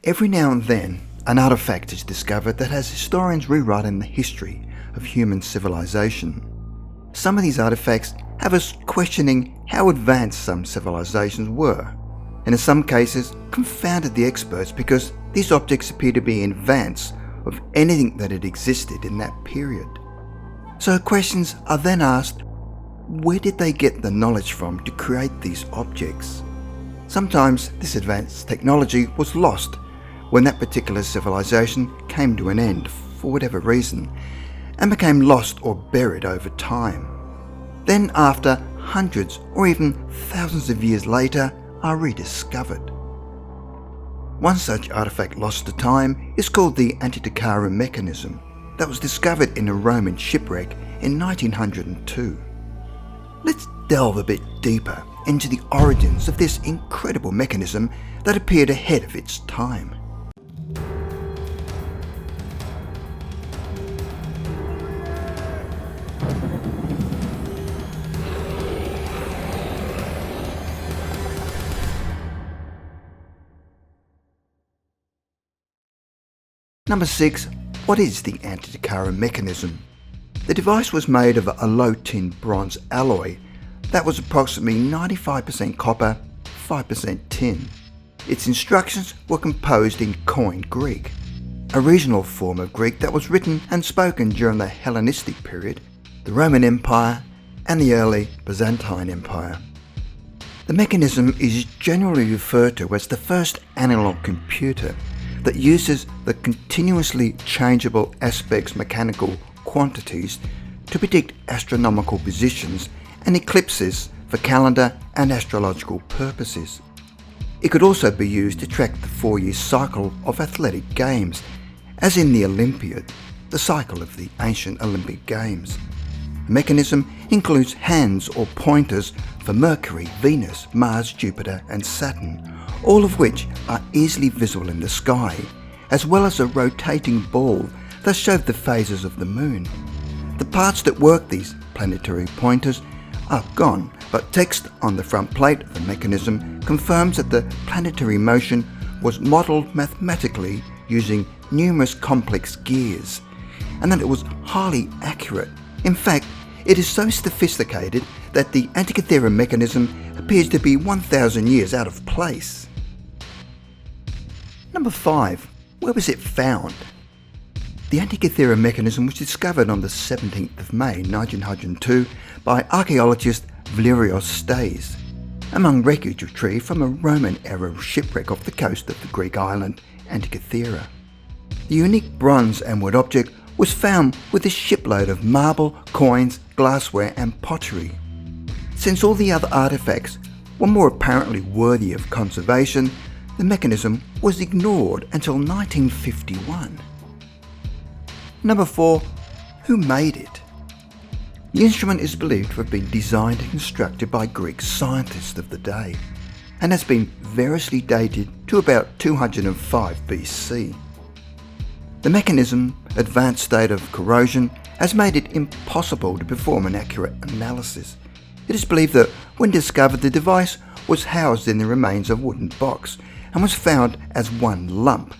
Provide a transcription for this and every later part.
Every now and then, an artifact is discovered that has historians rewriting the history of human civilization. Some of these artifacts have us questioning how advanced some civilizations were, and in some cases confounded the experts because these objects appear to be in advance of anything that had existed in that period. So questions are then asked, where did they get the knowledge from to create these objects? Sometimes this advanced technology was lost when that particular civilization came to an end for whatever reason, and became lost or buried over time. Then after hundreds or even thousands of years later are rediscovered. One such artifact lost to time is called the Antytikara Mechanism that was discovered in a Roman shipwreck in 1902. Let's delve a bit deeper into the origins of this incredible mechanism that appeared ahead of its time. Number 6. What is the Antytikara Mechanism? The device was made of a low-tin bronze alloy that was approximately 95% copper, 5% tin. Its instructions were composed in Koine Greek, a regional form of Greek that was written and spoken during the Hellenistic period, the Roman Empire, and the early Byzantine Empire. The mechanism is generally referred to as the first analog computer that uses the continuously changeable aspects mechanical quantities to predict astronomical positions and eclipses for calendar and astrological purposes. It could also be used to track the 4-year cycle of athletic games, as in the Olympiad, the cycle of the ancient Olympic Games. The mechanism includes hands or pointers for Mercury, Venus, Mars, Jupiter and Saturn, all of which are easily visible in the sky, as well as a rotating ball that showed the phases of the moon. The parts that work these planetary pointers are gone, but text on the front plate of the mechanism confirms that the planetary motion was modelled mathematically using numerous complex gears, and that it was highly accurate. In fact, it is so sophisticated that the Antytikara Mechanism appears to be 1,000 years out of place. Number 5. Where was it found? The Antytikara Mechanism was discovered on the 17th of May 1902 by archaeologist Valerios Stais among wreckage retrieved from a Roman-era shipwreck off the coast of the Greek island Antytikara. The unique bronze and wood object was found with a shipload of marble, coins, glassware and pottery. Since all the other artefacts were more apparently worthy of conservation, the mechanism was ignored until 1951. Number 4. Who made it? The instrument is believed to have been designed and constructed by Greek scientists of the day and has been variously dated to about 205 BC. The mechanism's advanced state of corrosion has made it impossible to perform an accurate analysis. It is believed that when discovered, the device was housed in the remains of a wooden box and was found as one lump,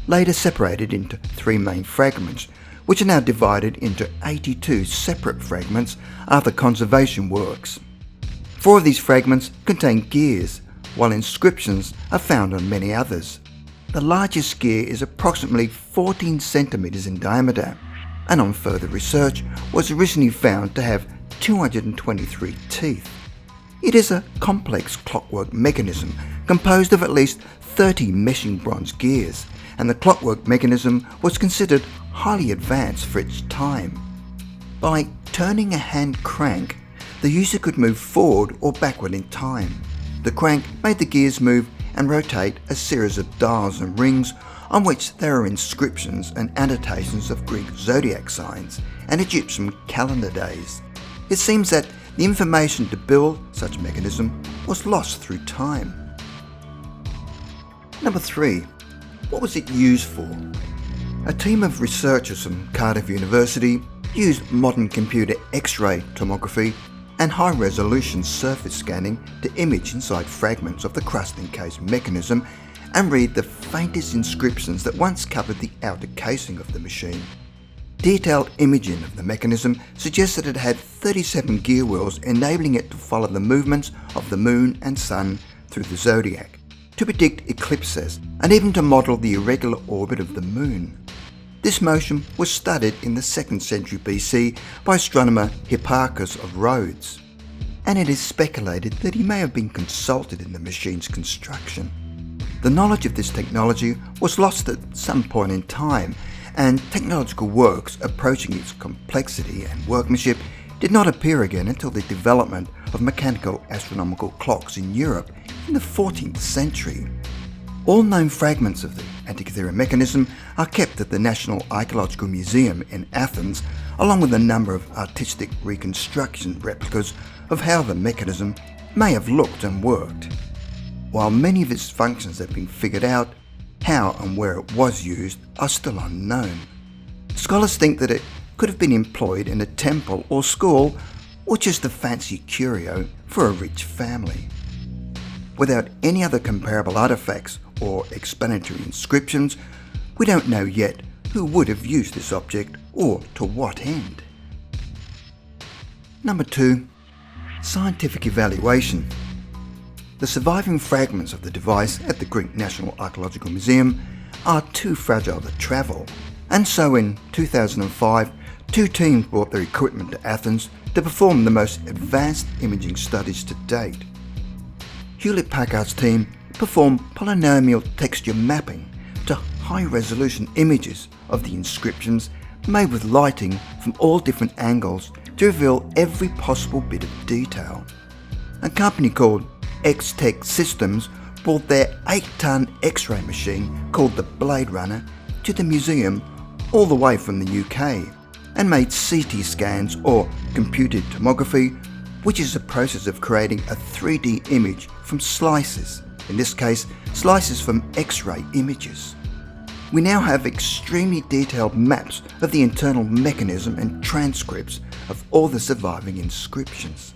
later separated into 3 main fragments, which are now divided into 82 separate fragments after conservation works. 4 of these fragments contain gears, while inscriptions are found on many others. The largest gear is approximately 14 centimeters in diameter, and on further research was originally found to have 223 teeth. It is a complex clockwork mechanism composed of at least 30 meshing bronze gears, and the clockwork mechanism was considered highly advanced for its time. By turning a hand crank, the user could move forward or backward in time. The crank made the gears move and rotate a series of dials and rings on which there are inscriptions and annotations of Greek zodiac signs and Egyptian calendar days. It seems that the information to build such a mechanism was lost through time. Number 3. What was it used for? A team of researchers from Cardiff University used modern computer X-ray tomography and high-resolution surface scanning to image inside fragments of the crust encased mechanism and read the faintest inscriptions that once covered the outer casing of the machine. Detailed imaging of the mechanism suggests that it had 37 gear wheels, enabling it to follow the movements of the moon and sun through the zodiac, to predict eclipses, and even to model the irregular orbit of the moon. This motion was studied in the 2nd century BC by astronomer Hipparchus of Rhodes, and it is speculated that he may have been consulted in the machine's construction. The knowledge of this technology was lost at some point in time, and technological works approaching its complexity and workmanship did not appear again until the development of mechanical astronomical clocks in Europe in the 14th century. All known fragments of the Antytikara Mechanism are kept at the National Archaeological Museum in Athens, along with a number of artistic reconstruction replicas of how the mechanism may have looked and worked. While many of its functions have been figured out, how and where it was used are still unknown. Scholars think that it could have been employed in a temple or school, or just a fancy curio for a rich family. Without any other comparable artefacts or explanatory inscriptions, we don't know yet who would have used this object or to what end. Number 2. Scientific evaluation. The surviving fragments of the device at the Greek National Archaeological Museum are too fragile to travel, and so in 2005, 2 teams brought their equipment to Athens to perform the most advanced imaging studies to date. Hewlett-Packard's team performed polynomial texture mapping to high-resolution images of the inscriptions made with lighting from all different angles to reveal every possible bit of detail. A company called X-Tech Systems brought their 8-ton X-ray machine called the Blade Runner to the museum all the way from the UK and made CT scans, or computed tomography, which is a process of creating a 3D image from slices, in this case slices from X-ray images. We now have extremely detailed maps of the internal mechanism and transcripts of all the surviving inscriptions.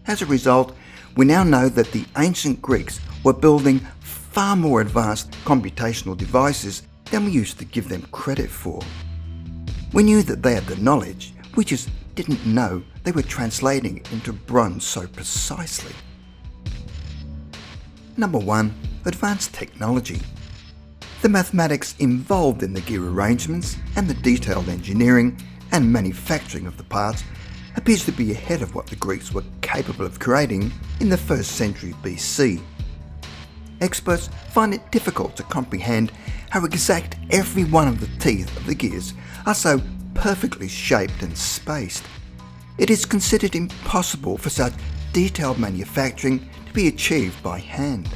As a result, we now know that the ancient Greeks were building far more advanced computational devices than we used to give them credit for. We knew that they had the knowledge, we just didn't know they were translating it into bronze so precisely. Number 1. Advanced technology. The mathematics involved in the gear arrangements and the detailed engineering and manufacturing of the parts appears to be ahead of what the Greeks were capable of creating in the 1st century BC. Experts find it difficult to comprehend how exact every one of the teeth of the gears are so perfectly shaped and spaced. It is considered impossible for such detailed manufacturing to be achieved by hand.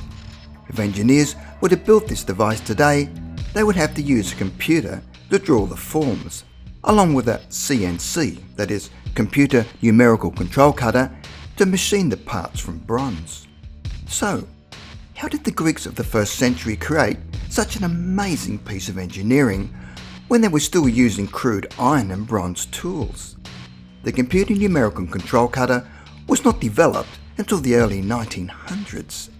If engineers were to build this device today, they would have to use a computer to draw the forms, along with a CNC, that is, computer numerical control cutter, to machine the parts from bronze. So, how did the Greeks of the 1st century create such an amazing piece of engineering when they were still using crude iron and bronze tools? The computer numerical control cutter was not developed until the early 1900s.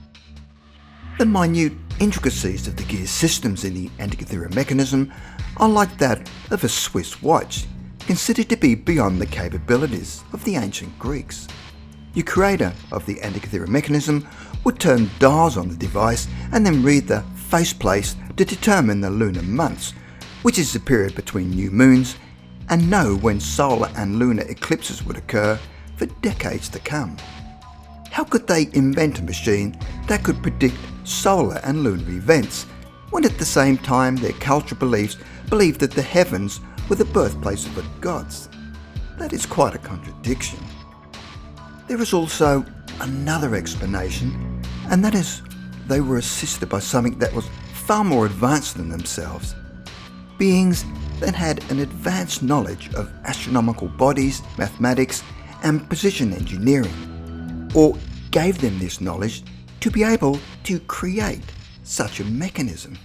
The minute intricacies of the gear systems in the Antytikara Mechanism are like that of a Swiss watch, considered to be beyond the capabilities of the ancient Greeks. The creator of the Antytikara Mechanism would turn dials on the device and then read the faceplace to determine the lunar months, which is the period between new moons, and know when solar and lunar eclipses would occur for decades to come. How could they invent a machine that could predict solar and lunar events, when at the same time their cultural beliefs believed that the heavens were the birthplace of the gods? That is quite a contradiction. There is also another explanation, and that is they were assisted by something that was far more advanced than themselves. Beings that had an advanced knowledge of astronomical bodies, mathematics, and precision engineering, or gave them this knowledge to be able to create such a mechanism.